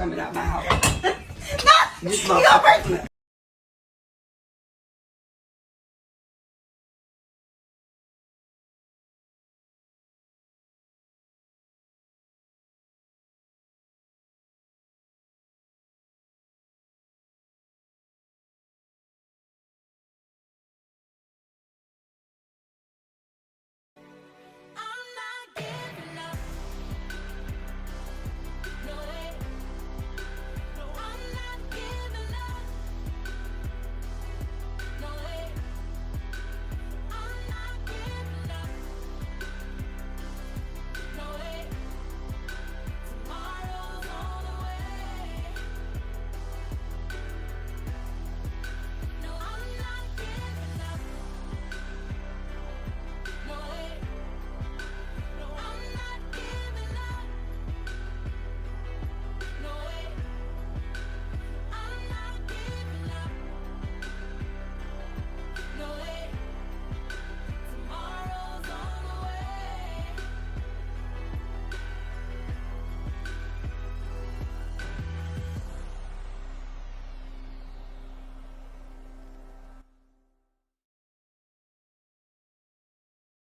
coming out my house. No, you gonna break it.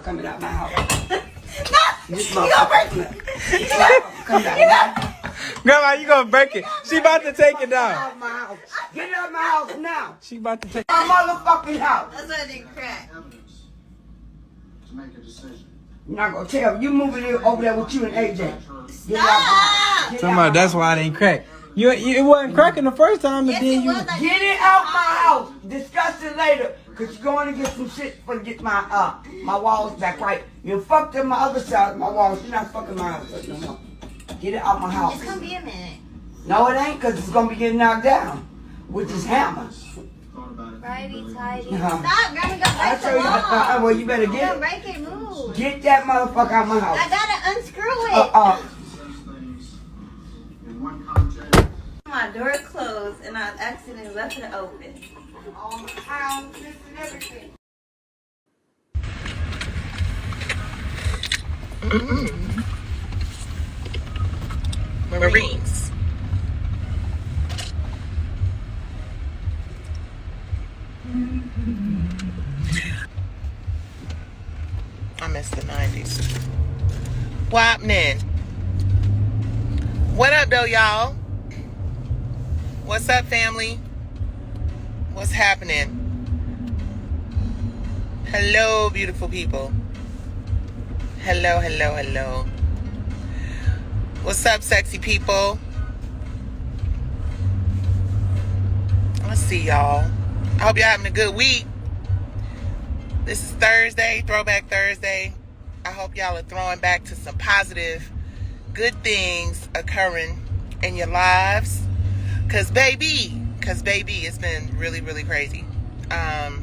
Coming out my house. No, you gonna break it. Come down. Grandma, you gonna break it. She about to take it Get down. out my house. Get out my house now. She about to take My motherfucking house. That's why I didn't crack. To make a decision. You're not gonna tell. You moving it over there with you and AJ. Get out my house. Get Talking out about my that's why I didn't crack. It wasn't cracking the first time, but Yes, then it you. was. Like, Get it out my house. Discuss it later. Cause you're going to get some shit for to get my walls back right. You fucked up my other side of my walls. You're not fucking my house no more. Get it out my house. it's gonna be a minute. No, it ain't, cause it's gonna be getting knocked down with this hammer. Thought about it. Righty tighty. Uh-huh. Stop, Grandma, you I gonna tell break you, the wall. well, you better You gonna get break it, move. get that motherfucker out my house. I gotta unscrew it. Says things in one context. My door closed and I accidentally left it open. All my house, this and everything. Marines. I miss the 90s. What happening? What up, though, y'all? What's up, family? What's happening? Hello, beautiful people. Hello, hello, hello. What's up, sexy people? Let's see, y'all. I hope y'all having a good week. This is Thursday, Throwback Thursday. I hope y'all are throwing back to some positive, good things occurring in your lives. Cause baby, it's been really, really crazy. I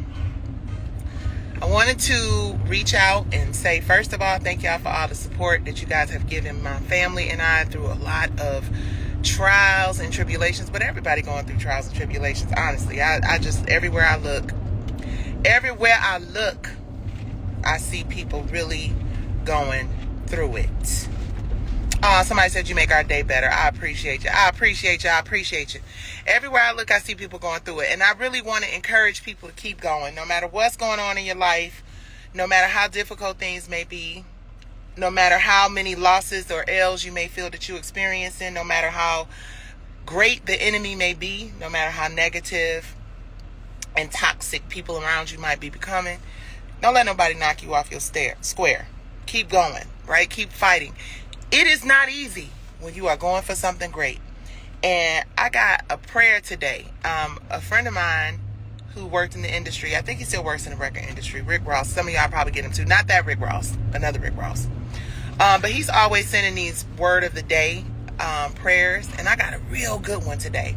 wanted to reach out and say, first of all, thank y'all for all the support that you guys have given my family and I through a lot of trials and tribulations, but everybody going through trials and tribulations, honestly. I just, everywhere I look, I see people really going through it. Somebody said you make our day better. I appreciate you. I appreciate you. Everywhere I look, I see people going through it. And I really want to encourage people to keep going. No matter what's going on in your life, no matter how difficult things may be, no matter how many losses or L's you may feel that you're experiencing, no matter how great the enemy may be, no matter how negative and toxic people around you might be becoming, don't let nobody knock you off your square. Keep going, right? Keep fighting. It is not easy when you are going for something great. And I got a prayer today. A friend of mine who worked in the industry, I think he still works in the record industry, Rick Ross. Some of y'all probably get him too. Not that Rick Ross, another Rick Ross. But he's always sending these word of the day prayers. And I got a real good one today.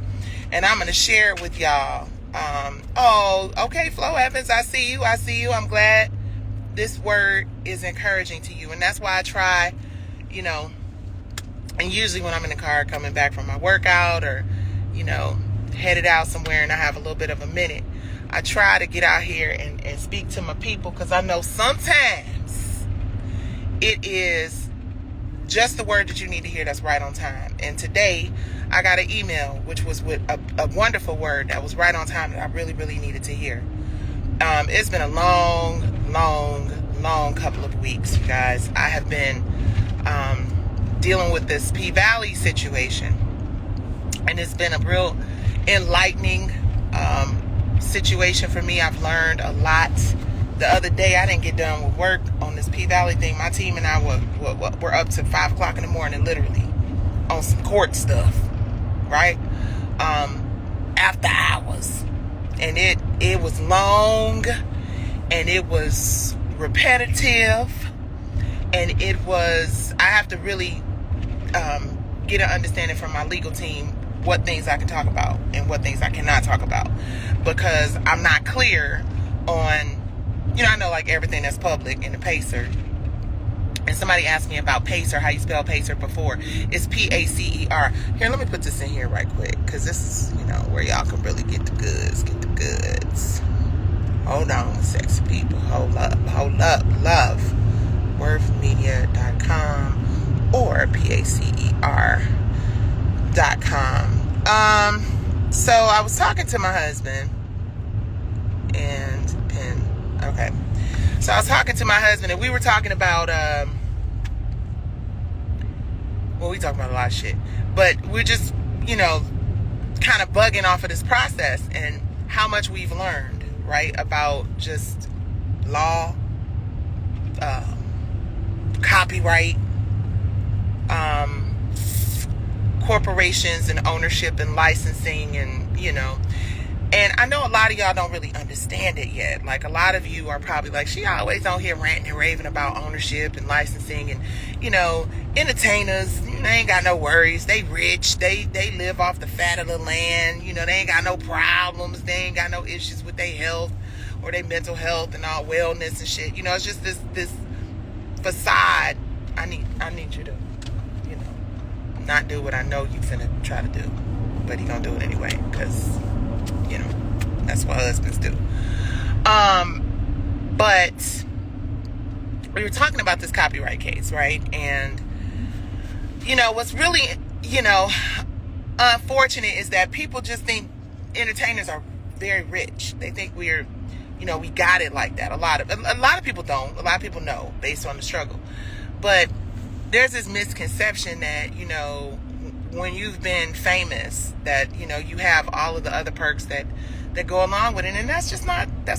And I'm going to share it with y'all. Okay, Flo Evans, I see you. I'm glad this word is encouraging to you. And that's why I try, and usually when I'm in the car coming back from my workout or, headed out somewhere and I have a little bit of a minute, I try to get out here and speak to my people, because I know sometimes it is just the word that you need to hear that's right on time. And today I got an email, which was with a wonderful word that was right on time that I really, really needed to hear. It's been a long couple of weeks, you guys. I have been dealing with this P-Valley situation, and it's been a real enlightening situation for me. I've learned a lot. The other day, I didn't get done with work on this P-Valley thing. My team and I were up to 5 o'clock in the morning, literally, on some court stuff, right? After hours. And it was long, and it was repetitive, and it was, I have to really get an understanding from my legal team what things I can talk about and what things I cannot talk about, because I'm not clear on, I know like everything that's public in the Pacer. And somebody asked me about Pacer, how you spell Pacer before. It's P-A-C-E-R. Here, let me put this in here right quick, because this is, where y'all can really get the goods. Hold on, sexy people. Hold up. Love. Worthmedia.com or PACER.com. So I was talking to my husband and okay. So I was talking to my husband, and we were talking about, we talking about a lot of shit, but we're just, kind of bugging off of this process and how much we've learned, right, about just law, copyright, corporations and ownership and licensing, and, and I know a lot of y'all don't really understand it yet. Like, a lot of you are probably like, she always on here ranting and raving about ownership and licensing, and, entertainers, they ain't got no worries. They rich. They live off the fat of the land. They ain't got no problems. They ain't got no issues with their health or their mental health and all wellness and shit. It's just this facade. I need you to, not do what I know you finna try to do, but he gonna do it anyway, because that's what husbands do. But we were talking about this copyright case, right? And what's really unfortunate is that people just think entertainers are very rich. They think we're we got it like that. A lot of people don't. A lot of people know based on the struggle, but there's this misconception that, when you've been famous, that, you have all of the other perks that go along with it. And that's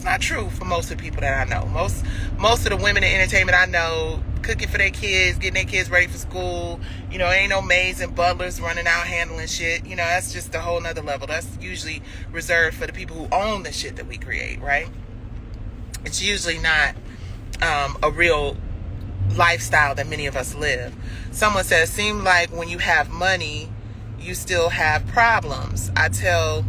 not true for most of the people that I know. Most of the women in entertainment I know, cooking for their kids, getting their kids ready for school, ain't no maids and butlers running out handling shit. That's just a whole nother level. That's usually reserved for the people who own the shit that we create, right? It's usually not a real lifestyle that many of us live. Someone says, seems like when you have money, you still have problems. I tell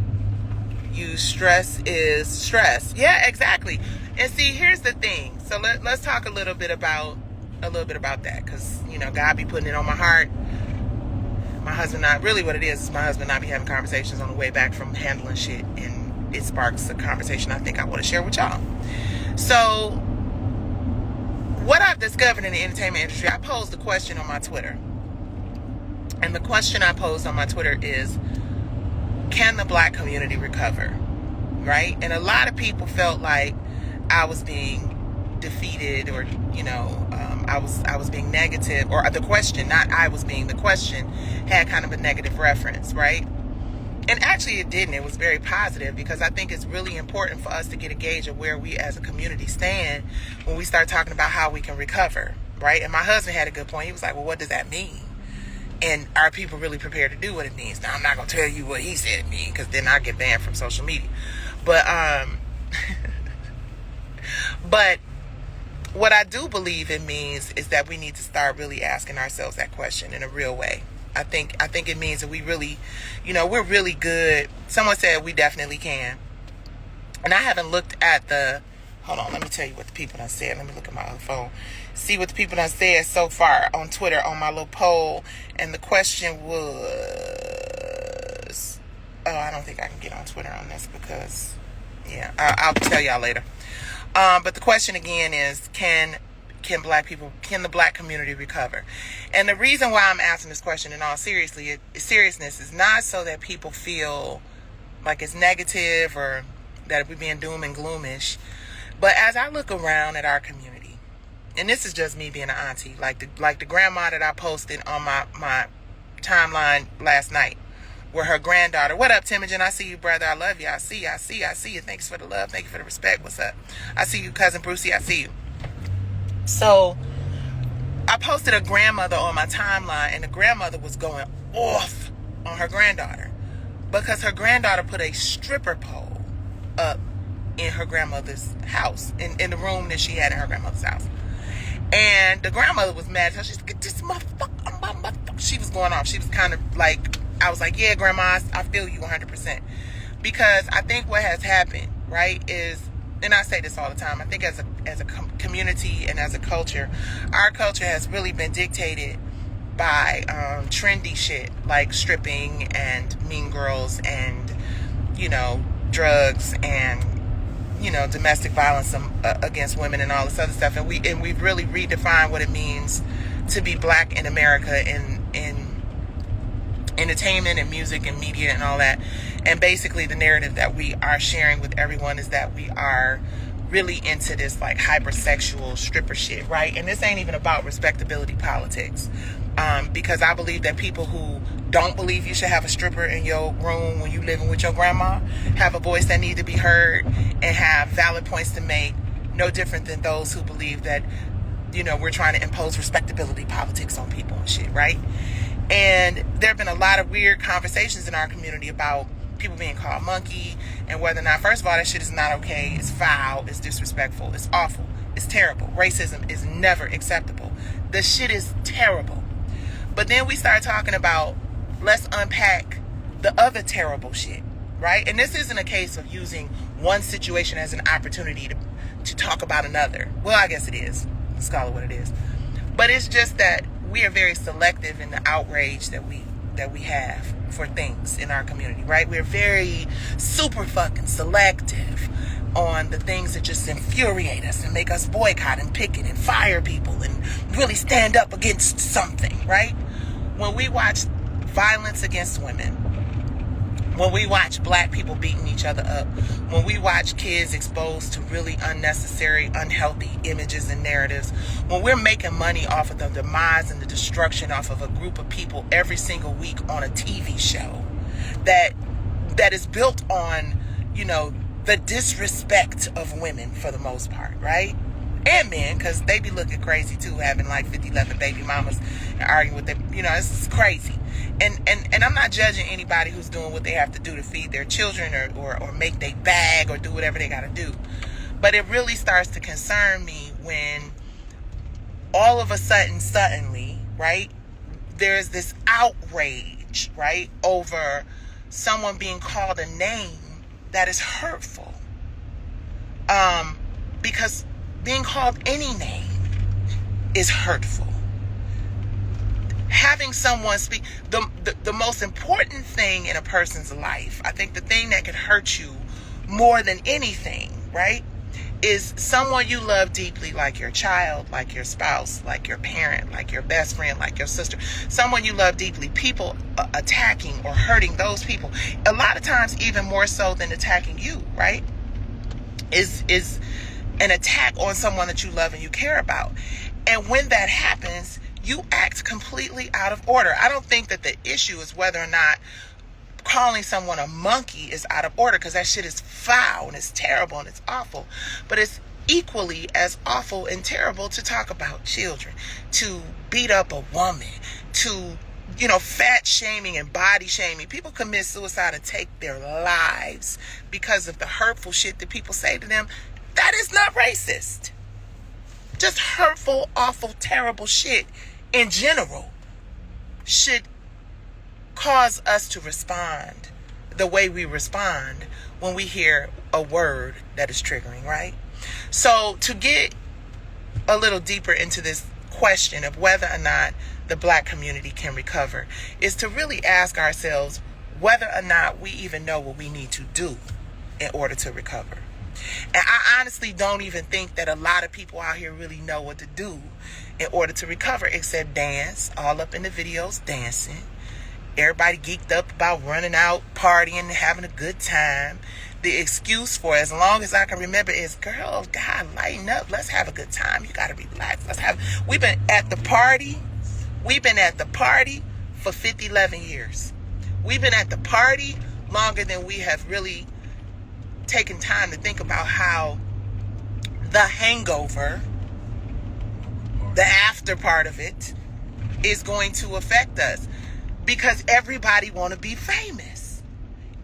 you, stress is stress. Yeah, exactly. And see, here's the thing. So let's talk a little bit about that, because God be putting it on my heart. My husband, not really what it is my husband and I be having conversations on the way back from handling shit, and it sparks a conversation I think I want to share with y'all. So what I've discovered in the entertainment industry, I posed a question on my Twitter. And the question I posed on my Twitter is, can the black community recover? Right? And a lot of people felt like I was being defeated, or, I was being negative, or the question, not I was being, the question had kind of a negative reference, right? And actually it didn't. It was very positive, because I think it's really important for us to get a gauge of where we as a community stand when we start talking about how we can recover, right? And my husband had a good point. He was like, well, what does that mean? And are people really prepared to do what it means? Now, I'm not going to tell you what he said it means, because then I get banned from social media. But, but what I do believe it means is that we need to start really asking ourselves that question in a real way. I think it means that we really, we're really good. Someone said we definitely can. And I haven't looked at hold on, let me tell you what the people done said. Let me look at my other phone. See what the people done said so far on Twitter on my little poll. And the question was, I don't think I can get on Twitter on this, because, I'll tell y'all later. But the question again is, can can the black community recover? And the reason why I'm asking this question in all seriousness is not so that people feel like it's negative or that we're being doom and gloomish. But as I look around at our community, and this is just me being an auntie, like the grandma that I posted on my timeline last night, where her granddaughter, what up, Timogen? I see you, brother. I love you. I see you. Thanks for the love. Thank you for the respect. What's up? I see you, cousin Brucey. I see you. So I posted a grandmother on my timeline, and the grandmother was going off on her granddaughter because her granddaughter put a stripper pole up in her grandmother's house, in the room that she had in her grandmother's house. And the grandmother was mad. So she's like, this motherfucker. She was going off. She was kind of like, I was like, yeah, grandma, I feel you 100%. Because I think what has happened, right, is, and I say this all the time, I think as a community and as a culture, our culture has really been dictated by trendy shit like stripping and mean girls and, drugs and, domestic violence against women and all this other stuff. And we've really redefined what it means to be black in America in entertainment and music and media and all that. And basically the narrative that we are sharing with everyone is that we are really into this like hypersexual stripper shit, right? And this ain't even about respectability politics, because I believe that people who don't believe you should have a stripper in your room when you living with your grandma have a voice that need to be heard and have valid points to make, no different than those who believe that we're trying to impose respectability politics on people and shit, right? And there have been a lot of weird conversations in our community about people being called monkey and whether or not, first of all, that shit is not okay. It's foul. It's disrespectful. It's awful. It's terrible. Racism is never acceptable. The shit is terrible. But then we start talking about, let's unpack the other terrible shit, right? And this isn't a case of using one situation as an opportunity to talk about another. Well, I guess it is. Let's call it what it is. But it's just that we are very selective in the outrage that we have for things in our community, right? We're very super fucking selective on the things that just infuriate us and make us boycott and picket and fire people and really stand up against something, right? When we watch violence against women, when we watch black people beating each other up, when we watch kids exposed to really unnecessary, unhealthy images and narratives, when we're making money off of the demise and the destruction off of a group of people every single week on a TV show that is built on, the disrespect of women for the most part, right? And men, because they be looking crazy too, having like 50, 11 baby mamas and arguing with them. It's crazy. And I'm not judging anybody who's doing what they have to do to feed their children or make their bag or do whatever they got to do. But it really starts to concern me when all of a suddenly, right, there's this outrage, right, over someone being called a name that is hurtful. Because being called any name is hurtful. Having someone speak, the most important thing in a person's life, I think the thing that could hurt you more than anything, right, is someone you love deeply, like your child, like your spouse, like your parent, like your best friend, like your sister, someone you love deeply. People attacking or hurting those people, a lot of times even more so than attacking you, right, is an attack on someone that you love and you care about. And when that happens, you act completely out of order. I don't think that the issue is whether or not calling someone a monkey is out of order, because that shit is foul and it's terrible and it's awful. But it's equally as awful and terrible to talk about children, to beat up a woman, to, fat shaming and body shaming. People commit suicide and take their lives because of the hurtful shit that people say to them. That is not racist. Just hurtful, awful, terrible shit in general should cause us to respond the way we respond when we hear a word that is triggering, right? So to get a little deeper into this question of whether or not the black community can recover is to really ask ourselves whether or not we even know what we need to do in order to recover. And I honestly don't even think that a lot of people out here really know what to do in order to recover, except dance, all up in the videos, dancing. Everybody geeked up about running out, partying, having a good time. The excuse for, as long as I can remember, is, girl, God, lighten up. Let's have a good time. You got to relax. We've been at the party. We've been at the party for 11 years. We've been at the party longer than we have really taken time to think about how the hangover, the after part of it, is going to affect us. Because everybody want to be famous.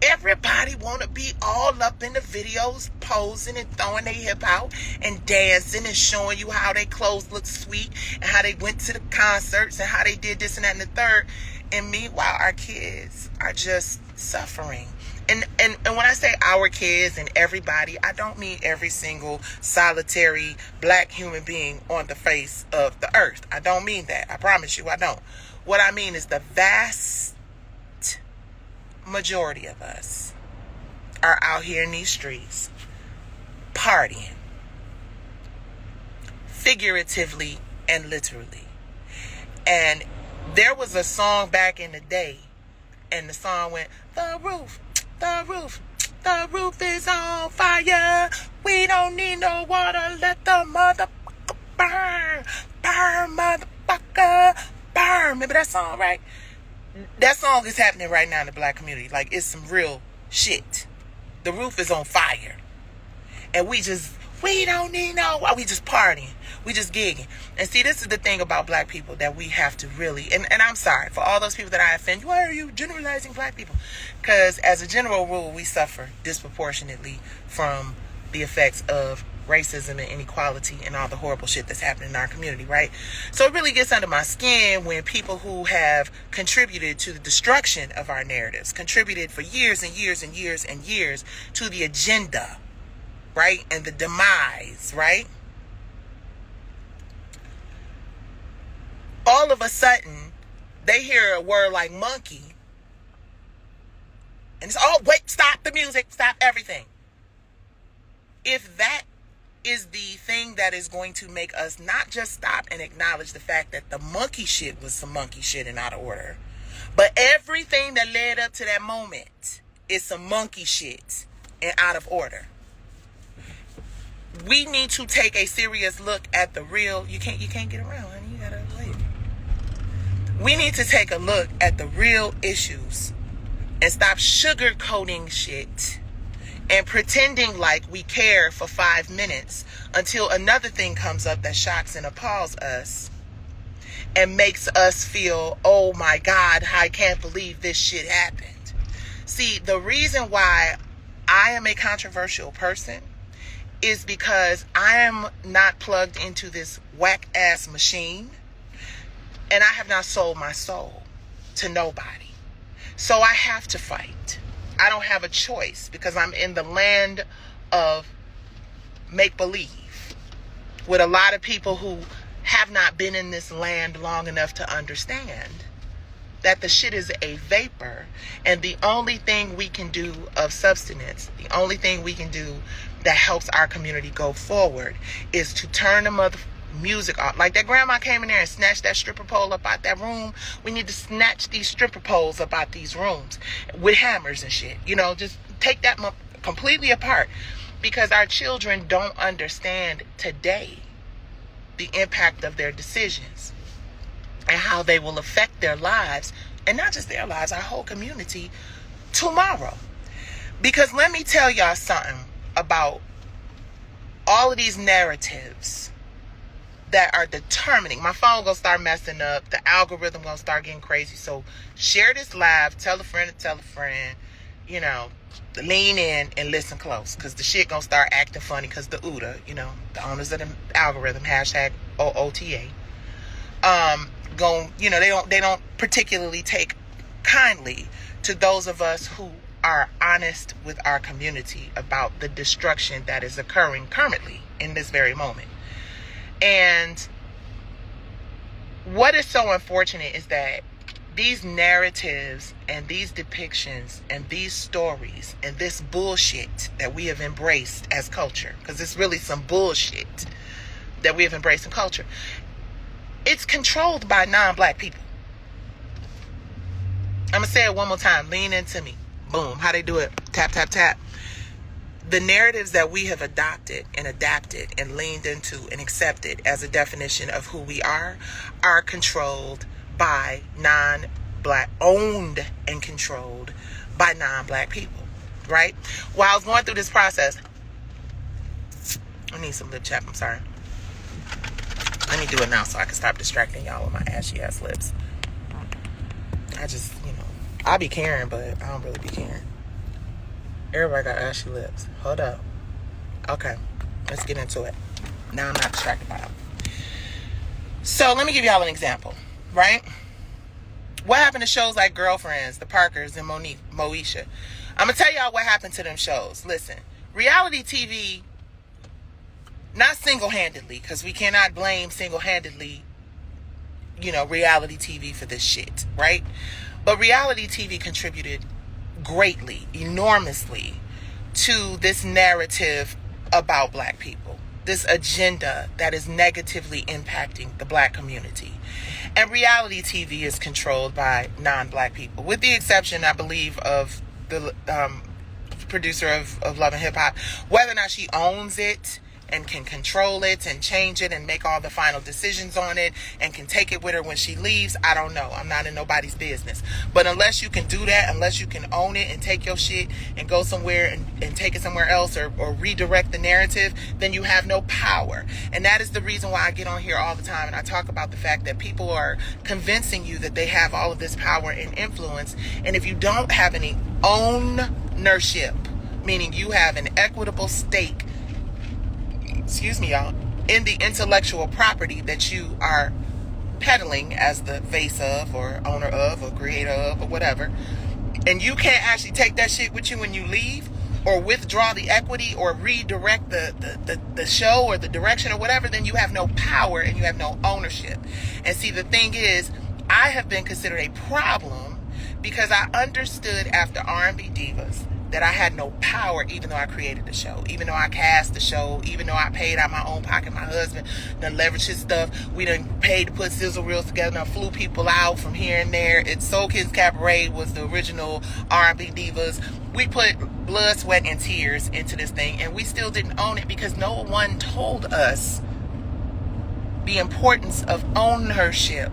Everybody want to be all up in the videos, posing and throwing their hip out and dancing and showing you how their clothes look sweet and how they went to the concerts and how they did this and that and the third. And meanwhile, our kids are just suffering. And when I say our kids and everybody, I don't mean every single solitary black human being on the face of the earth. I don't mean that. I promise you I don't. What I mean is the vast majority of us are out here in these streets partying, figuratively and literally. And there was a song back in the day, and the song went, the roof is on fire. We don't need no water. Let the motherfucker burn, motherfucker, burn. Remember that song, right? That song is happening right now in the black community. Like, it's some real shit. The roof is on fire. And we don't need no, we just partying. We just gigging. And see, this is the thing about black people that we have to really, and I'm sorry for all those people that I offend. Why are you generalizing black people? Because as a general rule, we suffer disproportionately from the effects of racism and inequality and all the horrible shit that's happening in our community, right? So it really gets under my skin when people who have contributed to the destruction of our narratives, contributed for years and years and years and years to the agenda, right? And the demise, right? All of a sudden, they hear a word like monkey. And it's, oh, wait, stop the music, stop everything. If that is the thing that is going to make us not just stop and acknowledge the fact that the monkey shit was some monkey shit and out of order, but everything that led up to that moment is some monkey shit and out of order. We need to take a serious look at the real. You can't get around, honey. You gotta wait. We need to take a look at the real issues and stop sugarcoating shit and pretending like we care for 5 minutes until another thing comes up that shocks and appalls us and makes us feel, oh my God, I can't believe this shit happened. See, the reason why I am a controversial person is because I am not plugged into this whack ass machine, and I have not sold my soul to nobody. So I have to fight. I don't have a choice because I'm in the land of make-believe with a lot of people who have not been in this land long enough to understand that the shit is a vapor, and the only thing we can do of substance, the only thing we can do that helps our community go forward is to turn the mother music off. Like that grandma came in there and snatched that stripper pole up out that room. We need to snatch these stripper poles up out these rooms with hammers and shit. You know, just take that completely apart, because our children don't understand today the impact of their decisions and how they will affect their lives, and not just their lives, our whole community tomorrow. Because let me tell y'all something about all of these narratives that are determining. My phone gonna start messing up. The algorithm gonna start getting crazy. So share this live. Tell a friend to tell a friend. You know, lean in and listen close, because the shit gonna start acting funny, because the OODA, you know, the owners of the algorithm, hashtag OOTA, they don't particularly take kindly to those of us who are honest with our community about the destruction that is occurring currently in this very moment. And what is so unfortunate is that these narratives and these depictions and these stories and this bullshit that we have embraced as culture, because it's really some bullshit that we have embraced in culture, it's controlled by non-black people. I'm going to say it one more time. Lean into me. Boom. How they do it? Tap, tap, tap. The narratives that we have adopted and adapted and leaned into and accepted as a definition of who we are controlled by non-black, owned and controlled by non-black people, right? While I was going through this process, I need some lip chap, I'm sorry. Let me do it now so I can stop distracting y'all with my ashy ass lips. I just, I be caring, but I don't really be caring. Everybody got ashy lips. Hold up. Okay, let's get into it. Now I'm not distracted by it. So let me give y'all an example, right? What happened to shows like Girlfriends, The Parkers, and Moesha? I'm going to tell y'all what happened to them shows. Listen, reality TV, not single-handedly, because we cannot blame single-handedly, reality TV for this shit, right? But reality TV contributed greatly, enormously, to this narrative about black people, this agenda that is negatively impacting the black community. And reality TV is controlled by non-black people, with the exception, I believe, of the producer of Love and Hip Hop. Whether or not she owns it and can control it and change it and make all the final decisions on it and can take it with her when she leaves, I don't know. I'm not in nobody's business. But unless you can do that, unless you can own it and take your shit and go somewhere and take it somewhere else or redirect the narrative, then you have no power. And that is the reason why I get on here all the time and I talk about the fact that people are convincing you that they have all of this power and influence. And if you don't have any ownership, meaning you have an equitable stake, y'all, in the intellectual property that you are peddling as the face of or owner of or creator of or whatever, and you can't actually take that shit with you when you leave or withdraw the equity or redirect the show or the direction or whatever, then you have no power and you have no ownership. And see, the thing is, I have been considered a problem because I understood after R&B Divas that I had no power, even though I created the show, even though I cast the show, even though I paid out my own pocket. My husband done leveraged his stuff. We done paid to put sizzle reels together and flew people out from here and there. It's Soul Kids Cabaret was the original R&B Divas. We put blood, sweat, and tears into this thing, and we still didn't own it because no one told us the importance of ownership.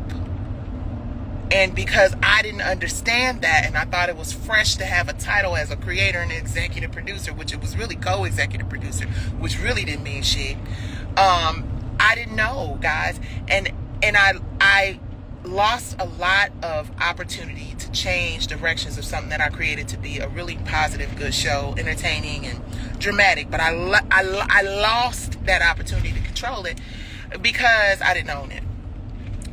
And because I didn't understand that, and I thought it was fresh to have a title as a creator and an executive producer, which it was really co-executive producer, which really didn't mean shit. I didn't know, guys. And I lost a lot of opportunity to change directions of something that I created to be a really positive, good show, entertaining and dramatic. But I lost that opportunity to control it because I didn't own it.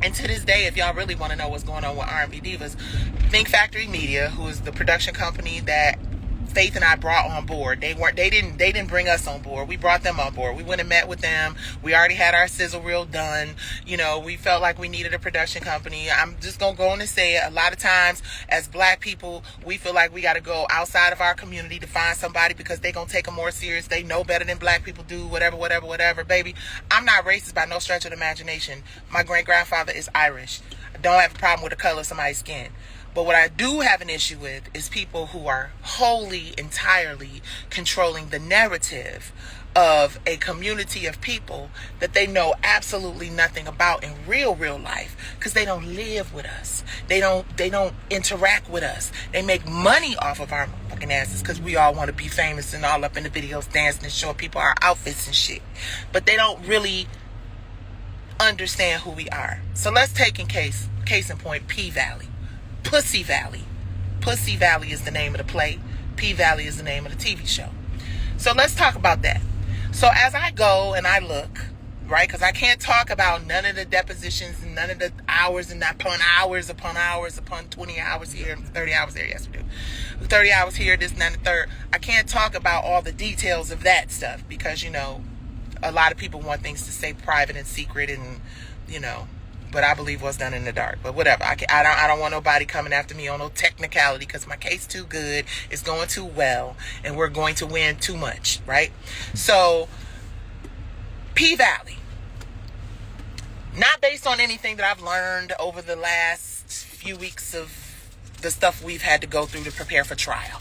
And to this day, if y'all really want to know what's going on with R&B Divas, Think Factory Media, who is the production company that Faith and I brought on board. They didn't bring us on board. We brought them on board. We went and met with them. We already had our sizzle reel done. We felt like we needed a production company. I'm just going to go on and say it. A lot of times as black people, we feel like we got to go outside of our community to find somebody because they're going to take them more serious. They know better than black people do, whatever. Baby, I'm not racist by no stretch of the imagination. My great-grandfather is Irish. I don't have a problem with the color of somebody's skin. But what I do have an issue with is people who are wholly, entirely controlling the narrative of a community of people that they know absolutely nothing about in real life because they don't live with us. They don't interact with us. They make money off of our fucking asses because we all want to be famous and all up in the videos dancing and showing people our outfits and shit. But they don't really understand who we are. So let's take case in point, P-Valley. Pussy Valley. Pussy Valley is the name of the play. P-Valley is the name of the TV show. So let's talk about that. So as I go and I look, right, because I can't talk about none of the depositions and none of the hours and upon hours upon 20 hours here and 30 hours there. Yes, we do. 30 hours here, this and that and the third. I can't talk about all the details of that stuff because, a lot of people want things to stay private and secret and, but I believe what's done in the dark. But whatever. I don't want nobody coming after me on no technicality, because my case too good. It's going too well, and we're going to win too much, right? So, P Valley. Not based on anything that I've learned over the last few weeks of the stuff we've had to go through to prepare for trial,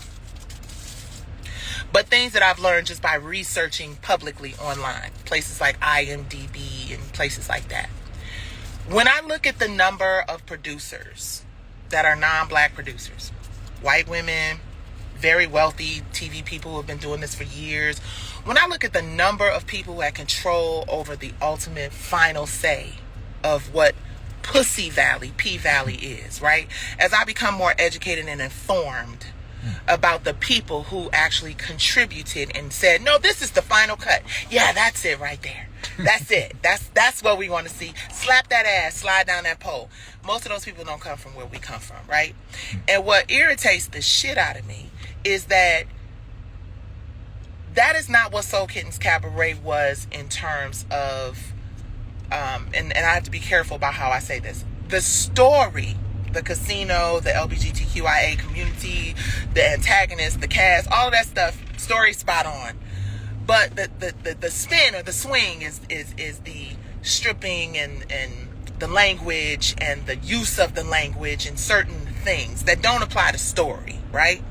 but things that I've learned just by researching publicly online, places like IMDb and places like that. When I look at the number of producers that are non-black producers, white women, very wealthy TV people who have been doing this for years, when I look at the number of people who have control over the ultimate final say of what Pussy Valley, P Valley is, right? As I become more educated and informed about the people who actually contributed and said, no, this is the final cut. Yeah, that's it right there. That's it. That's what we want to see. Slap that ass, slide down that pole. Most of those people don't come from where we come from, right? And what irritates the shit out of me is that is not what Soul Kittens Cabaret was in terms of, and I have to be careful about how I say this. The story, the casino, the LGBTQIA community, the antagonist, the cast, all of that stuff, story spot on. But the spin or the swing is the stripping and the language and the use of the language and certain things that don't apply to story, right?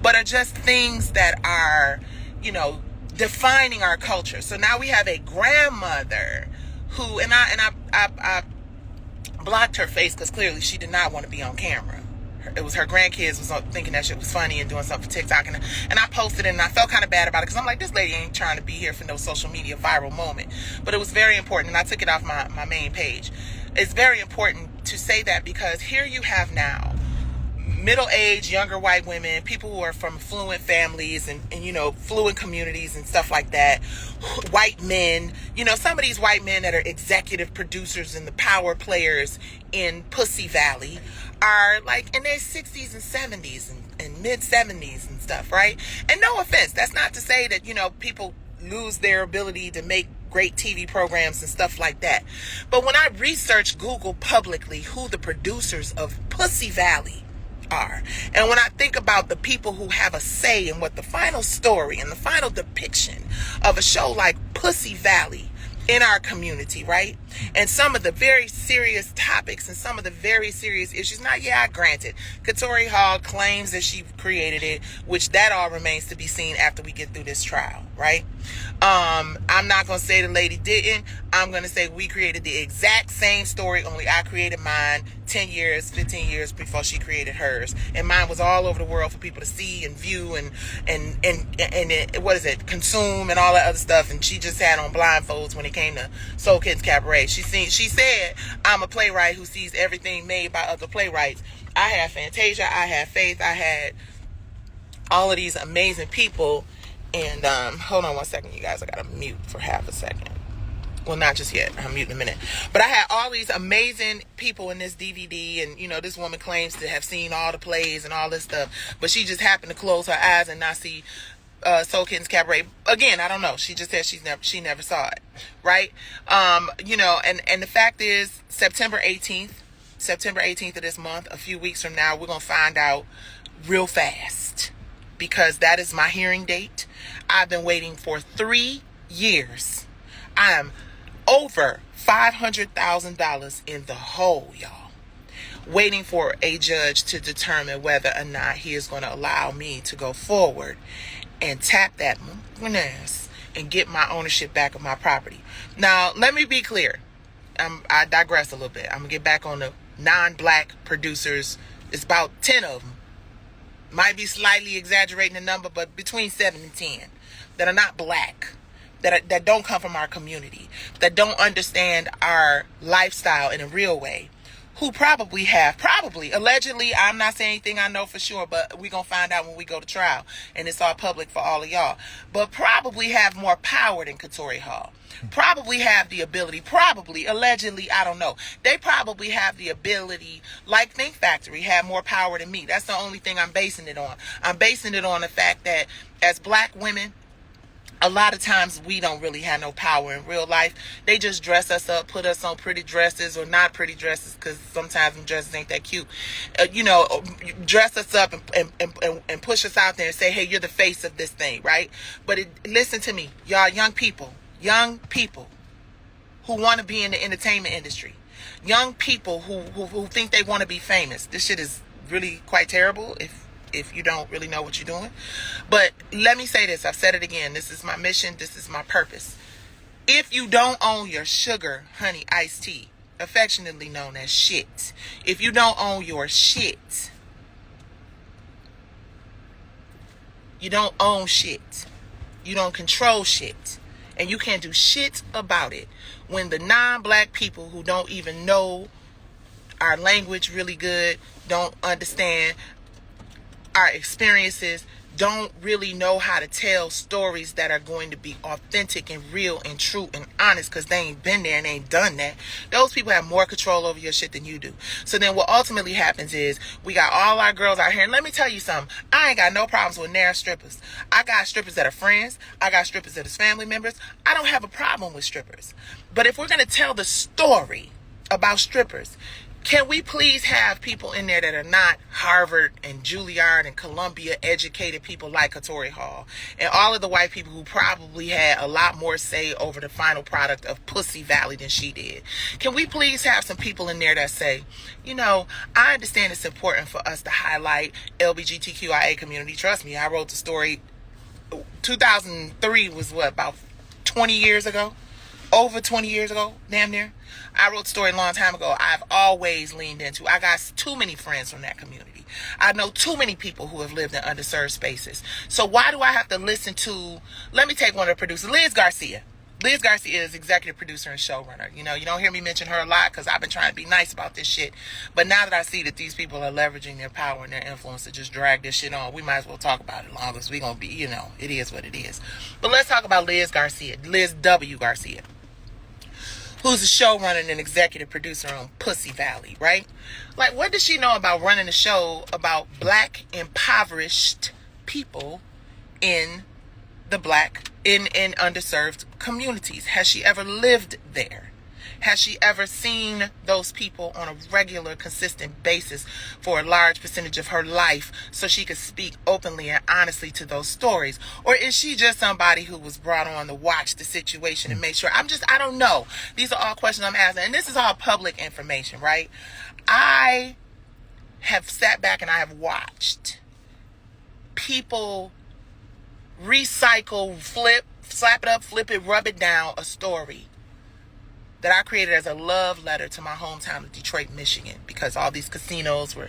But are just things that are, defining our culture. So now we have a grandmother who, and I blocked her face because clearly she did not want to be on camera. It was her grandkids was thinking that shit was funny and doing something for TikTok, and I posted it, and I felt kind of bad about it because I'm like, this lady ain't trying to be here for no social media viral moment. But it was very important, and I took it off my main page. It's very important to say that because here you have now middle-aged, younger white women, people who are from affluent families and fluent communities and stuff like that, white men, some of these white men that are executive producers and the power players in Pussy Valley are like in their 60s and 70s and mid 70s and stuff, right? And no offense, that's not to say that, people lose their ability to make great TV programs and stuff like that. But when I research Google publicly who the producers of Pussy Valley are, and when I think about the people who have a say in what the final story and the final depiction of a show like Pussy Valley in our community, right? And some of the very serious topics and some of the very serious issues. Now, yeah, granted, Katori Hall claims that she created it, which that all remains to be seen after we get through this trial, right? I'm not going to say the lady didn't. I'm going to say we created the exact same story, only I created mine 10 years, 15 years before she created hers. And mine was all over the world for people to see and view and consume and all that other stuff. And she just had on blindfolds when it came to Soul Kittens Cabaret. She said, I'm a playwright who sees everything made by other playwrights. I had Fantasia, I had Faith, I had all of these amazing people. And hold on one second, you guys. I gotta mute for half a second. Well, not just yet. I'm muting in a minute. But I had all these amazing people in this DVD, and this woman claims to have seen all the plays and all this stuff, but she just happened to close her eyes and not see Soul Kittens Cabaret. Again, I don't know. She just said she never saw it, right? And the fact is, September 18th of this month, a few weeks from now, we're gonna find out real fast, because that is my hearing date. I've been waiting for 3 years. I am over $500,000 in the hole, y'all, waiting for a judge to determine whether or not he is going to allow me to go forward and tap that ass and get my ownership back of my property. Now, let me be clear. I digress a little bit. I'm going to get back on the non-black producers. It's about 10 of them. Might be slightly exaggerating the number, but between 7 and 10 that are not black, that don't come from our community, that don't understand our lifestyle in a real way, who probably, allegedly, I'm not saying anything I know for sure, but we're going to find out when we go to trial, and it's all public for all of y'all, but probably have more power than Katori Hall. Probably have the ability, allegedly, I don't know. They probably have the ability, like Think Factory, have more power than me. That's the only thing I'm basing it on. I'm basing it on the fact that as black women, a lot of times we don't really have no power in real life. They just dress us up, put us on pretty dresses or not pretty dresses, because sometimes them dresses ain't that cute. Dress us up and push us out there and say, hey, you're the face of this thing, right? But listen to me, y'all, young people who want to be in the entertainment industry, young people who think they want to be famous. This shit is really quite terrible if you don't really know what you're doing. But let me say this. I've said it again. This is my mission. This is my purpose. If you don't own your sugar, honey, iced tea, affectionately known as shit, if you don't own your shit, you don't own shit. You don't control shit. And you can't do shit about it. When the non-black people who don't even know our language really good, don't understand our experiences, don't really know how to tell stories that are going to be authentic and real and true and honest, because they ain't been there and ain't done that. Those people have more control over your shit than you do. So then what ultimately happens is we got all our girls out here. And let me tell you something. I ain't got no problems with nair strippers. I got strippers that are friends. I got strippers that is family members. I don't have a problem with strippers. But if we're going to tell the story about strippers, can we please have people in there that are not Harvard and Juilliard and Columbia educated people like Katori Hall and all of the white people who probably had a lot more say over the final product of Pussy Valley than she did? Can we please have some people in there that say, I understand it's important for us to highlight LGBTQIA community. Trust me, I wrote the story. 2003 was about 20 years ago? Over 20 years ago, damn near. I wrote the story a long time ago. I've always leaned into. I got too many friends from that community. I know too many people who have lived in underserved spaces. So why do I have to listen to, let me take one of the producers, Liz Garcia. Liz Garcia is executive producer and showrunner. You don't hear me mention her a lot because I've been trying to be nice about this shit. But now that I see that these people are leveraging their power and their influence to just drag this shit on, we might as well talk about it long as we're going to be, it is what it is. But let's talk about Liz Garcia, Liz W. Garcia, who's a showrunner and an executive producer on Pussy Valley, right? Like, what does she know about running a show about black impoverished people in underserved communities? Has she ever lived there? Has she ever seen those people on a regular, consistent basis for a large percentage of her life so she could speak openly and honestly to those stories? Or is she just somebody who was brought on to watch the situation and make sure? I don't know. These are all questions I'm asking. And this is all public information, right? I have sat back and I have watched people recycle, slap it up, flip it, rub it down, a story that I created as a love letter to my hometown of Detroit, Michigan, because all these casinos were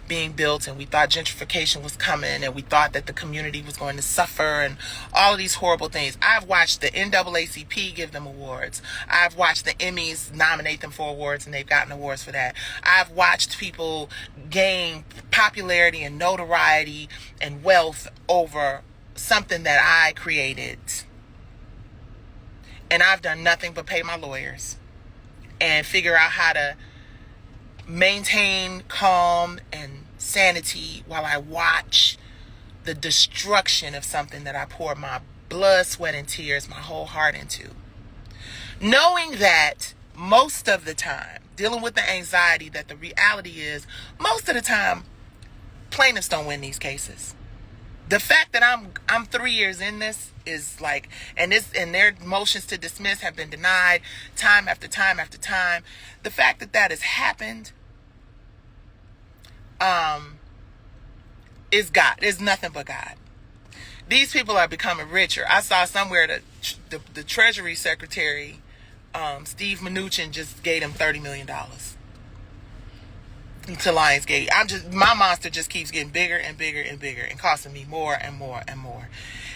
being built and we thought gentrification was coming and we thought that the community was going to suffer and all of these horrible things. I've watched the NAACP give them awards. I've watched the Emmys nominate them for awards and they've gotten awards for that. I've watched people gain popularity and notoriety and wealth over something that I created. And I've done nothing but pay my lawyers and figure out how to maintain calm and sanity while I watch the destruction of something that I poured my blood, sweat, and tears, my whole heart into. Knowing that most of the time, dealing with the anxiety that the reality is, most of the time, plaintiffs don't win these cases. The fact that I'm 3 years in this is like, and their motions to dismiss have been denied time after time after time. The fact that has happened, is God. It's nothing but God. These people are becoming richer. I saw somewhere that the Treasury Secretary, Steve Mnuchin, just gave him $30 million. To Lionsgate. My monster just keeps getting bigger and bigger and bigger and costing me more and more and more.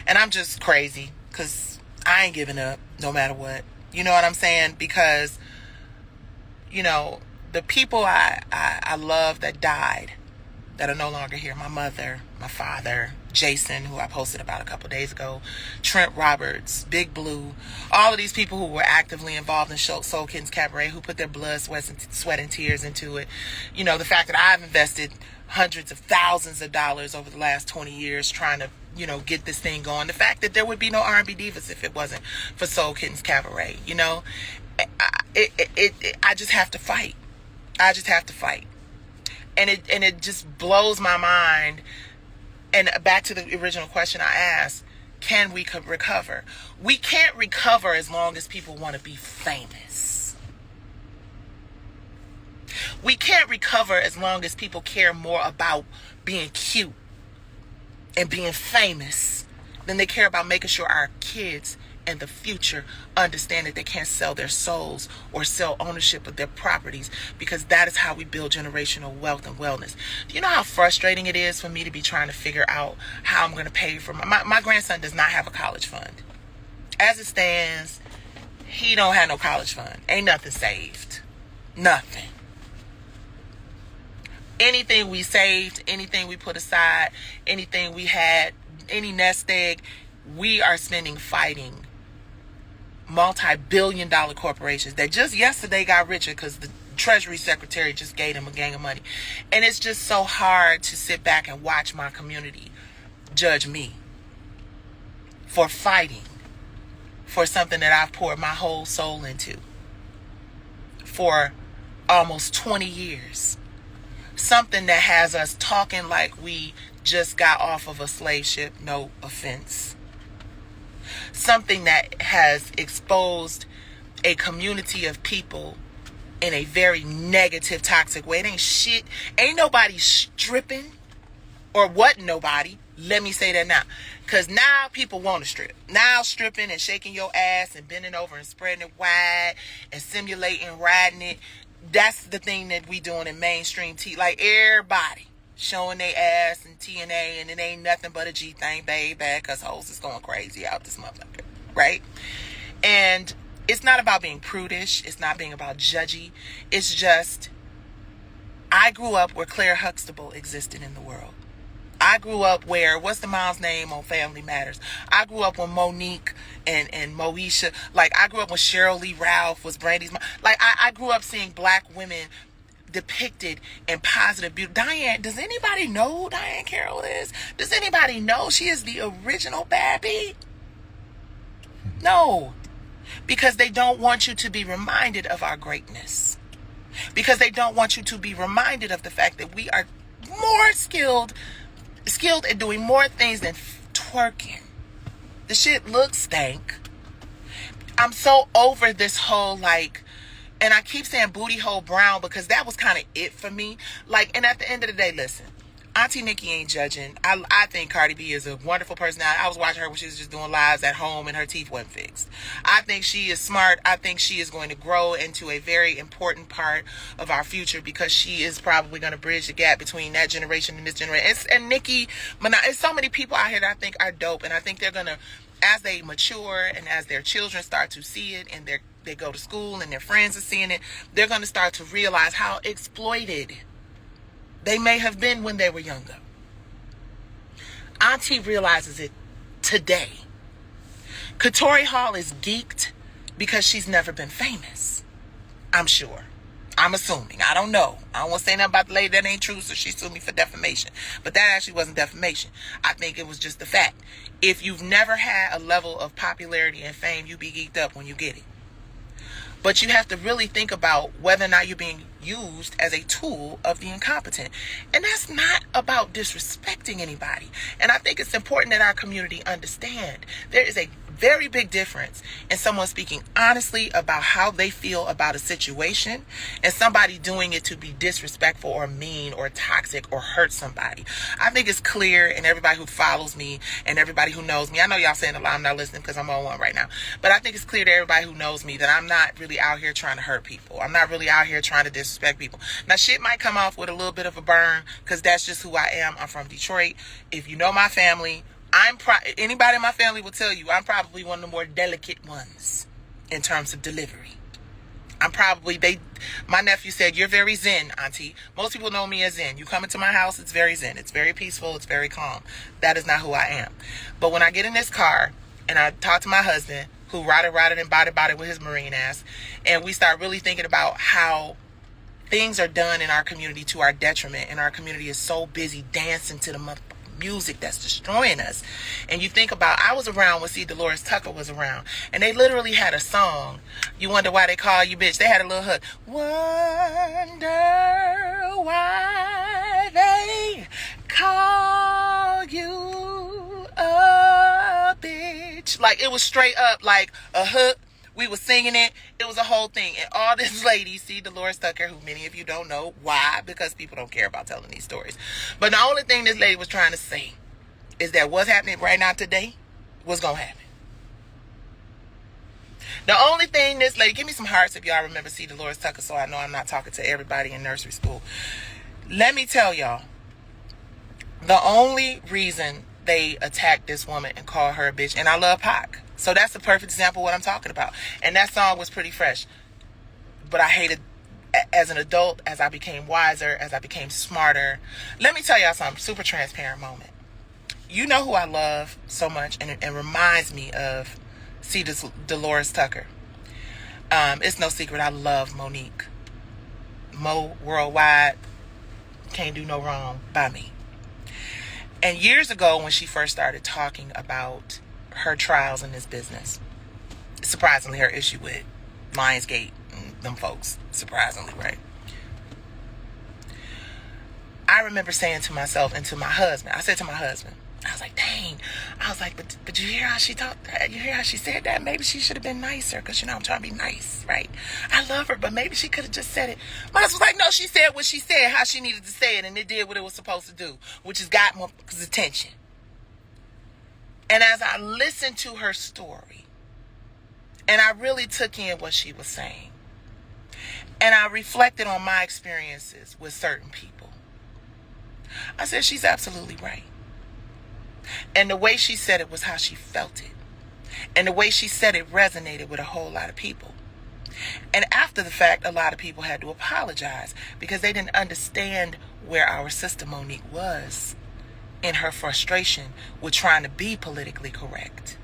And I'm just crazy because I ain't giving up no matter what. You know what I'm saying? Because, the people I love that died that are no longer here. My mother, my father, Jason, who I posted about a couple days ago, Trent Roberts, Big Blue, all of these people who were actively involved in Soul Kittens Cabaret, who put their blood, sweat, and tears into it. You know, the fact that I've invested hundreds of thousands of dollars over the last 20 years trying to, you know, get this thing going. The fact that there would be no R&B Divas if it wasn't for Soul Kittens Cabaret, you know. I just have to fight. I just have to fight. And it just blows my mind. And back to the original question I asked, can we recover? We can't recover as long as people want to be famous. We can't recover as long as people care more about being cute and being famous than they care about making sure our kids and the future understand that they can't sell their souls or sell ownership of their properties, because that is how we build generational wealth and wellness. Do you know how frustrating it is for me to be trying to figure out how I'm going to pay for my grandson does not have a college fund. As it stands, he don't have no college fund. Ain't nothing saved. Nothing. Anything we saved, anything we put aside, anything we had, any nest egg, we are spending fighting multi-billion-dollar corporations that just yesterday got richer because the Treasury Secretary just gave them a gang of money. And it's just so hard to sit back and watch my community judge me for fighting for something that I've poured my whole soul into for almost 20 years. Something that has us talking like we just got off of a slave ship, no offense. Something that has exposed a community of people in a very negative, toxic way. It ain't shit. Ain't nobody stripping, or what nobody. Let me say that now. Because now people want to strip. Now stripping and shaking your ass and bending over and spreading it wide and simulating riding it. That's the thing that we doing in mainstream T. Like everybody showing their ass and TNA, and it ain't nothing but a G thing, baby, because hoes is going crazy out this motherfucker, right? And it's not about being prudish. It's not being about judgy. It's just, I grew up where Claire Huxtable existed in the world. I grew up where, what's the mom's name on Family Matters? I grew up when Monique and Moesha, like I grew up when Cheryl Lee Ralph was Brandy's mom. Like I grew up seeing black women depicted in positive beauty. Diane, does anybody know who Diane Carroll is? Does anybody know she is the original Babby? No. Because they don't want you to be reminded of our greatness. Because they don't want you to be reminded of the fact that we are more skilled at doing more things than twerking. The shit looks stank. I'm so over this whole like, and I keep saying booty hole brown because that was kind of it for me. Like, and at the end of the day, listen, Auntie Nikki ain't judging. I think Cardi B is a wonderful personality. I was watching her when she was just doing lives at home and her teeth wasn't fixed. I think she is smart. I think she is going to grow into a very important part of our future because she is probably going to bridge the gap between that generation and this generation. And Nicki, it's so many people out here that I think are dope. And I think they're going to, as they mature and as their children start to see it and they go to school and their friends are seeing it, they're going to start to realize how exploited they may have been when they were younger. Auntie realizes it today. Katori Hall is geeked because she's never been famous. I'm sure. I'm assuming. I don't know. I don't want to say nothing about the lady that ain't true, so she sued me for defamation. But that actually wasn't defamation. I think it was just the fact. If you've never had a level of popularity and fame, you be geeked up when you get it. But you have to really think about whether or not you're being used as a tool of the incompetent. And that's not about disrespecting anybody. And I think it's important that our community understand there is a very big difference in someone speaking honestly about how they feel about a situation and somebody doing it to be disrespectful or mean or toxic or hurt somebody. I think it's clear, and everybody who follows me and everybody who knows me, I know y'all saying a lot, I'm not listening because I'm on one right now, but I think it's clear to everybody who knows me that I'm not really out here trying to hurt people. I'm not really out here trying to disrespect people. Now shit might come off with a little bit of a burn because that's just who I am. I'm from Detroit. If you know my family, anybody in my family will tell you I'm probably one of the more delicate ones in terms of delivery. My nephew said, you're very zen, auntie. Most people know me as zen. You come into my house, it's very zen. It's very peaceful. It's very calm. That is not who I am. But when I get in this car and I talk to my husband, who rotted and body with his Marine ass, and we start really thinking about how things are done in our community to our detriment, and our community is so busy dancing to the music that's destroying us. And you think about, I was around when Dolores Tucker was around, and they literally had a song, You Wonder Why They Call You Bitch. They had a little hook, wonder why they call you a bitch. Like, it was straight up like a hook. We were singing it. It was a whole thing. And all this lady, Dolores Tucker, who many of you don't know. Why? Because people don't care about telling these stories. But the only thing this lady was trying to say is that what's happening right now today was going to happen. The only thing this lady, give me some hearts if y'all remember Dolores Tucker, so I know I'm not talking to everybody in nursery school. Let me tell y'all, the only reason they attacked this woman and called her a bitch, and I love Pac. So that's a perfect example of what I'm talking about. And that song was pretty fresh. But I hated, as an adult, as I became wiser, as I became smarter. Let me tell y'all something, super transparent moment. You know who I love so much and reminds me of Dolores Tucker. It's no secret, I love Monique. Mo Worldwide, can't do no wrong by me. And years ago, when she first started talking about her trials in this business, surprisingly, her issue with Lionsgate and them folks, surprisingly, right? I remember saying to myself and to my husband, I said to my husband, I was like, dang. I was like, but you hear how she talked? You hear how she said that? Maybe she should have been nicer, because, I'm trying to be nice, right? I love her, but maybe she could have just said it. My husband was like, no, she said what she said, how she needed to say it, and it did what it was supposed to do, which has got my attention. And as I listened to her story, and I really took in what she was saying, and I reflected on my experiences with certain people, I said, she's absolutely right. And the way she said it was how she felt it. And the way she said it resonated with a whole lot of people. And after the fact, a lot of people had to apologize because they didn't understand where our sister Monique was in her frustration with trying to be politically correct.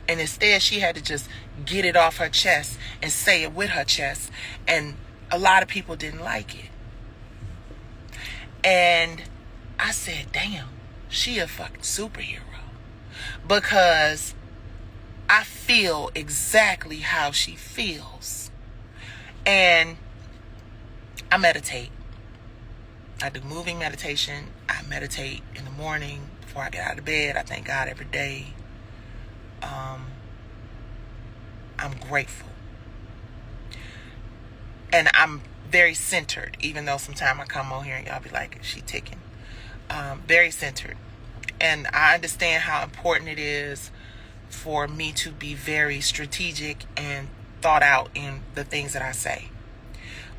And instead, she had to just get it off her chest and say it with her chest. And a lot of people didn't like it. And I said, damn, she a fucking superhero. Because I feel exactly how she feels. And I meditate. I do moving meditation. I meditate in the morning before I get out of bed. I thank God every day. I'm grateful. And I'm very centered, even though sometimes I come on here and y'all be like, she ticking. Very centered. And I understand how important it is for me to be very strategic and thought out in the things that I say.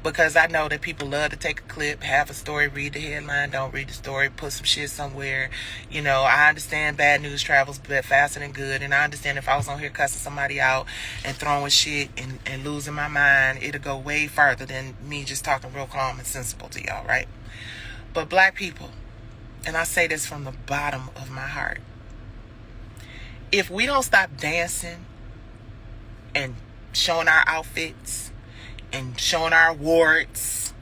Because I know that people love to take a clip, have a story, read the headline, don't read the story, put some shit somewhere. I understand bad news travels a bit faster than good. And I understand if I was on here cussing somebody out and throwing shit and losing my mind, it'll go way farther than me just talking real calm and sensible to y'all, right? But black people, and I say this from the bottom of my heart, if we don't stop dancing and showing our outfits and showing our awards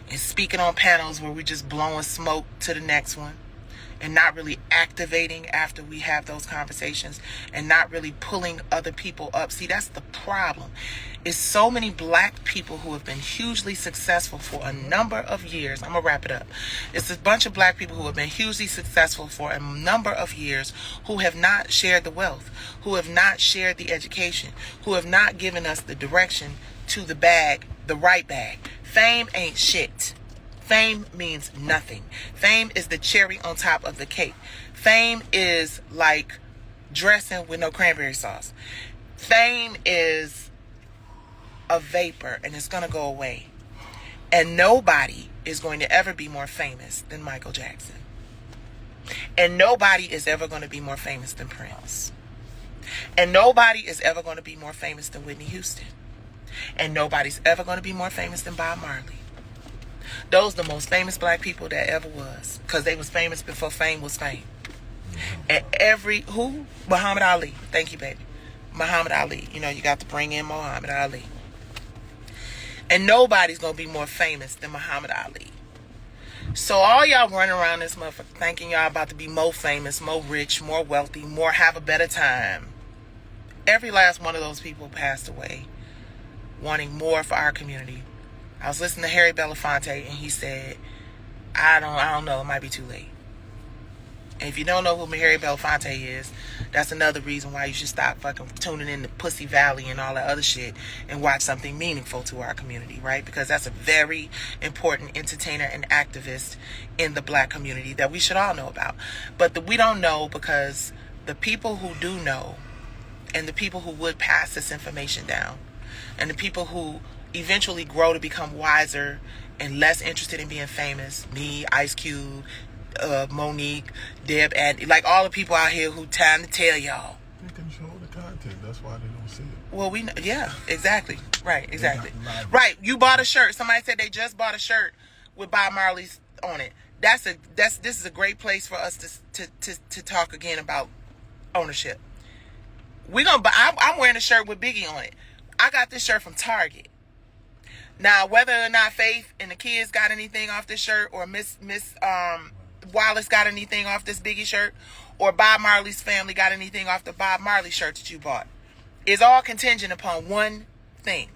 and speaking on panels where we're just blowing smoke to the next one and not really activating after we have those conversations and not really pulling other people up. See, that's the problem. It's so many black people who have been hugely successful for a number of years. I'm going to wrap it up. It's a bunch of black people who have been hugely successful for a number of years who have not shared the wealth, who have not shared the education, who have not given us the direction to the bag, the right bag. Fame ain't shit. Fame means nothing. Fame is the cherry on top of the cake. Fame is like dressing with no cranberry sauce. Fame is a vapor and it's going to go away. And nobody is going to ever be more famous than Michael Jackson. And nobody is ever going to be more famous than Prince. And nobody is ever going to be more famous than Whitney Houston. And nobody's ever going to be more famous than Bob Marley. Those are the most famous black people that ever was. Because they was famous before fame was fame. And Muhammad Ali. Thank you, baby. Muhammad Ali. You know, you got to bring in Muhammad Ali. And nobody's going to be more famous than Muhammad Ali. So all y'all running around this motherfucker thinking y'all about to be more famous, more rich, more wealthy, more have a better time. Every last one of those people passed away wanting more for our community. I was listening to Harry Belafonte and he said, I don't know, it might be too late. And if you don't know who Harry Belafonte is, that's another reason why you should stop fucking tuning in to Pussy Valley and all that other shit and watch something meaningful to our community, right? Because that's a very important entertainer and activist in the black community that we should all know about. But we don't know because the people who do know and the people who would pass this information down and the people who eventually grow to become wiser and less interested in being famous, me, Ice Cube, Monique, Deb, and like all the people out here who trying to tell y'all. They control the content. That's why they don't see it. Well, yeah, exactly. Right, exactly. Right, you bought a shirt. Somebody said they just bought a shirt with Bob Marley's on it. This is a great place for us to talk again about ownership. I'm wearing a shirt with Biggie on it. I got this shirt from Target. Now, whether or not Faith and the kids got anything off this shirt, or Miss Wallace got anything off this Biggie shirt, or Bob Marley's family got anything off the Bob Marley shirt that you bought, is all contingent upon one thing: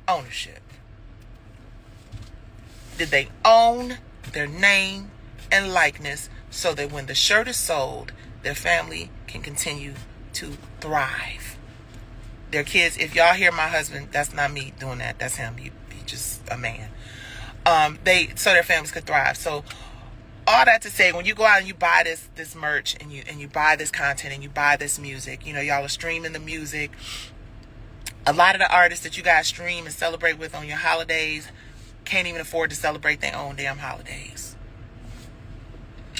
ownership. Did they own their name and likeness so that when the shirt is sold, their family can continue to thrive? Their kids, if y'all hear my husband, that's not me doing that, that's him. He just a man. So their families could thrive. So all that to say, when you go out and you buy this merch and you buy this content and you buy this music, you know, y'all are streaming the music. A lot of the artists that you guys stream and celebrate with on your holidays can't even afford to celebrate their own damn holidays.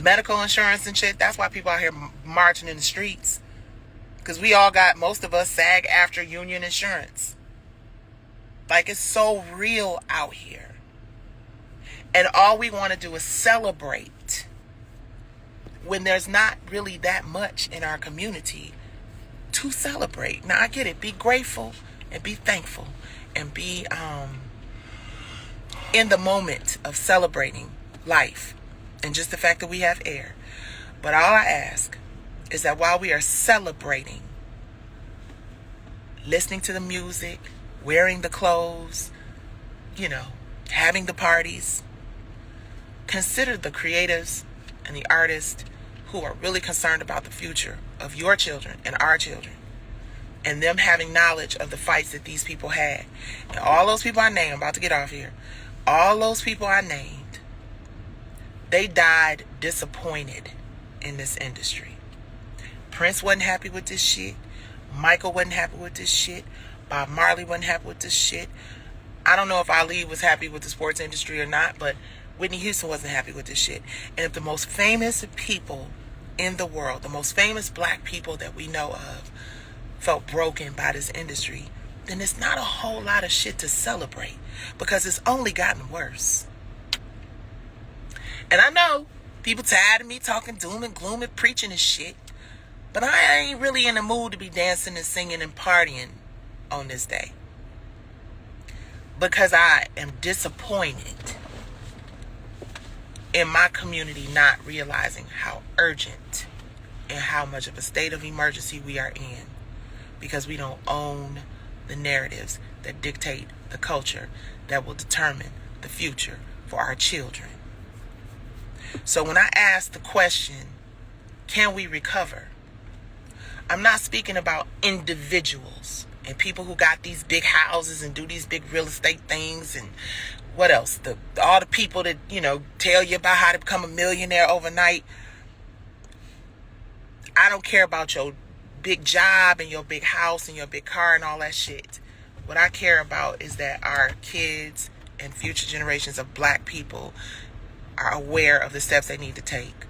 Medical insurance and shit, that's why people out here marching in the streets. Because we all got, most of us, SAG-AFTRA union insurance. Like, it's so real out here. And all we want to do is celebrate when there's not really that much in our community to celebrate. Now, I get it. Be grateful and be thankful and be in the moment of celebrating life and just the fact that we have air. But all I ask is that while we are celebrating, listening to the music, wearing the clothes, you know, having the parties, consider the creatives and the artists who are really concerned about the future of your children and our children, and them having knowledge of the fights that these people had. And all those people I named, I'm about to get off here, all those people I named, they died disappointed in this industry. Prince wasn't happy with this shit. Michael wasn't happy with this shit. Bob Marley wasn't happy with this shit. I don't know if Ali was happy with the sports industry or not, but Whitney Houston wasn't happy with this shit. And if the most famous people in the world, the most famous black people that we know of, felt broken by this industry, then it's not a whole lot of shit to celebrate, because it's only gotten worse. And I know people tired of me talking doom and gloom and preaching and shit, but I ain't really in the mood to be dancing and singing and partying on this day, because I am disappointed in my community not realizing how urgent and how much of a state of emergency we are in, because we don't own the narratives that dictate the culture that will determine the future for our children. So when I ask the question, can we recover? I'm not speaking about individuals and people who got these big houses and do these big real estate things and what else? All the people that, you know, tell you about how to become a millionaire overnight. I don't care about your big job and your big house and your big car and all that shit. What I care about is that our kids and future generations of black people are aware of the steps they need to take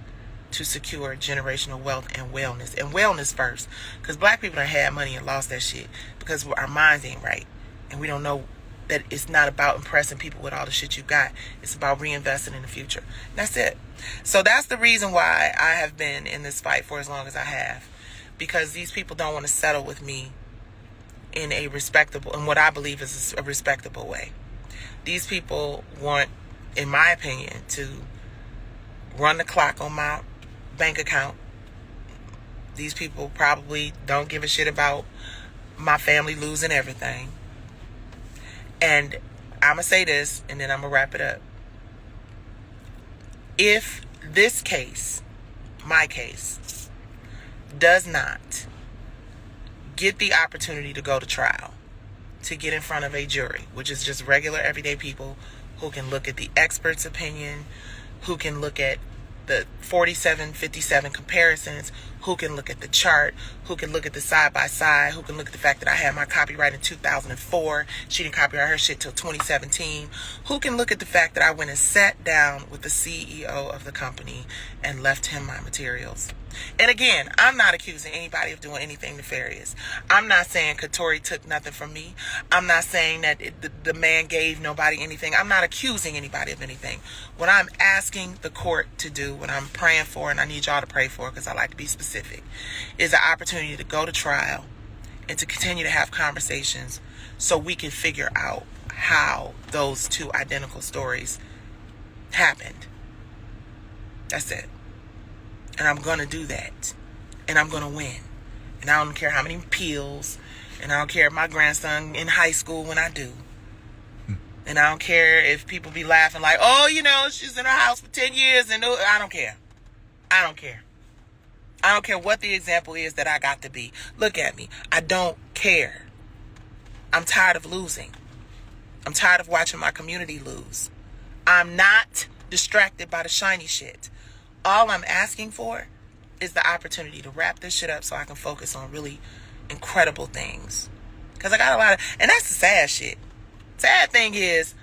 to secure generational wealth and wellness. And wellness first. Because black people done had money and lost that shit because our minds ain't right. And we don't know that it's not about impressing people with all the shit you got. It's about reinvesting in the future. That's it. So that's the reason why I have been in this fight for as long as I have. Because these people don't want to settle with me in a respectable, in what I believe is a respectable way. These people want, in my opinion, to run the clock on my bank account. These people probably don't give a shit about my family losing everything. And I'm going to say this, and then I'm going to wrap it up. If this case, my case, does not get the opportunity to go to trial, to get in front of a jury, which is just regular everyday people who can look at the expert's opinion, who can look at the 47-57 comparisons, who can look at the chart, who can look at the side-by-side, who can look at the fact that I had my copyright in 2004, she didn't copyright her shit till 2017, who can look at the fact that I went and sat down with the CEO of the company and left him my materials. And again, I'm not accusing anybody of doing anything nefarious. I'm not saying Katori took nothing from me. I'm not saying that the man gave nobody anything. I'm not accusing anybody of anything. What I'm asking the court to do, what I'm praying for, and I need y'all to pray for because I like to be specific, is the opportunity to go to trial and to continue to have conversations so we can figure out how those two identical stories happened. That's it. And I'm going to do that. And I'm going to win. And I don't care how many appeals. And I don't care if my grandson in high school when I do. And I don't care if people be laughing like, oh, you know, she's in her house for 10 years. And I don't care. I don't care. I don't care what the example is that I got to be. Look at me. I don't care. I'm tired of losing. I'm tired of watching my community lose. I'm not distracted by the shiny shit. All I'm asking for is the opportunity to wrap this shit up so I can focus on really incredible things. Because I got a lot of... And that's the sad shit. Sad thing is,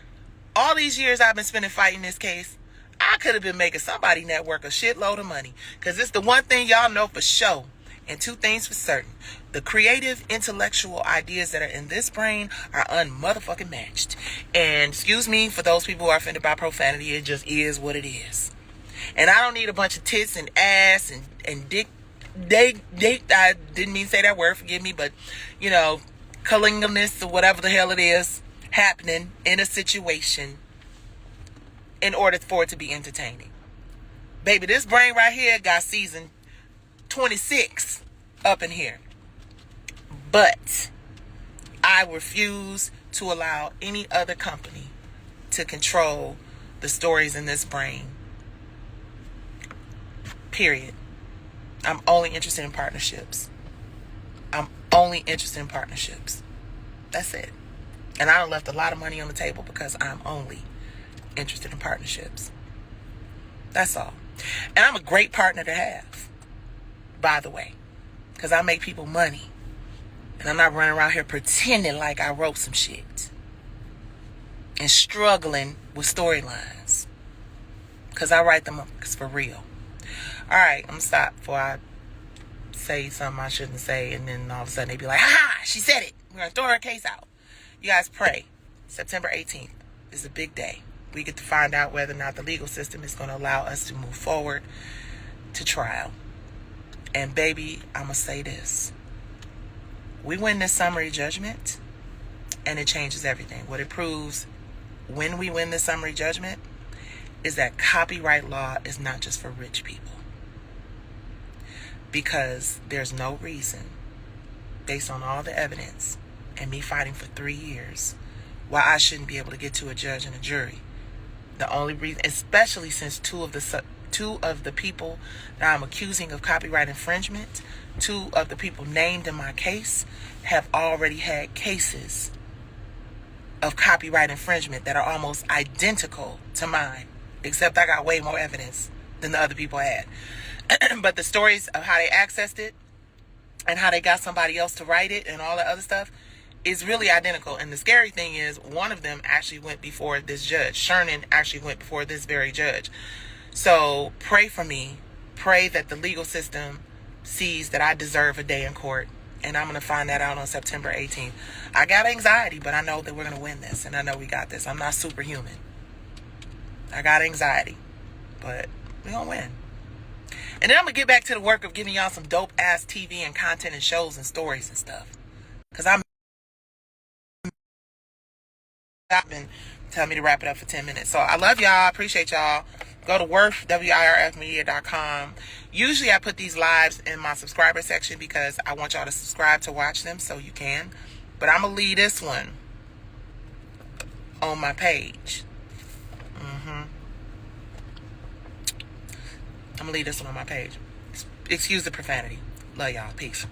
all these years I've been spending fighting this case, I could have been making somebody network a shitload of money. Because it's the one thing y'all know for sure. And two things for certain. The creative, intellectual ideas that are in this brain are unmotherfucking matched. And excuse me for those people who are offended by profanity. It just is what it is. And I don't need a bunch of tits and ass and dick. I didn't mean to say that word, forgive me, but, you know, cunnilingus or whatever the hell it is happening in a situation in order for it to be entertaining. Baby, this brain right here got season 26 up in here. But I refuse to allow any other company to control the stories in this brain. Period. I'm only interested in partnerships. I'm only interested in partnerships. That's it. And I done left a lot of money on the table because I'm only interested in partnerships. That's all. And I'm a great partner to have, by the way, because I make people money. And I'm not running around here pretending like I wrote some shit and struggling with storylines, because I write them up for real. All right, I'm going to stop before I say something I shouldn't say, and then all of a sudden they be like, ha, she said it. We're going to throw her case out. You guys pray. September 18th is a big day. We get to find out whether or not the legal system is going to allow us to move forward to trial. And baby, I'm going to say this. We win this summary judgment, and it changes everything. What it proves when we win this summary judgment is that copyright law is not just for rich people. Because there's no reason, based on all the evidence and me fighting for 3 years, why I shouldn't be able to get to a judge and a jury. The only reason, especially since two of the people that I'm accusing of copyright infringement, 2 of the people named in my case, have already had cases of copyright infringement that are almost identical to mine, except I got way more evidence than the other people had. But the stories of how they accessed it and how they got somebody else to write it and all that other stuff is really identical. And the scary thing is, one of them actually went before this judge. Sherman actually went before this very judge. So pray for me. Pray that the legal system sees that I deserve a day in court And I'm going to find that out on September 18th. I got anxiety, but I know that we're going to win this. And I know we got this. I'm not superhuman. I got anxiety, but we're going to win. And then I'm going to get back to the work of giving y'all some dope-ass TV and content and shows and stories and stuff. Because I've been telling me to wrap it up for 10 minutes. So I love y'all. I appreciate y'all. Go to WIRFmedia.com. Usually I put these lives in my subscriber section because I want y'all to subscribe to watch them so you can. But I'm going to leave this one on my page. I'm going to leave this one on my page. Excuse the profanity. Love y'all. Peace.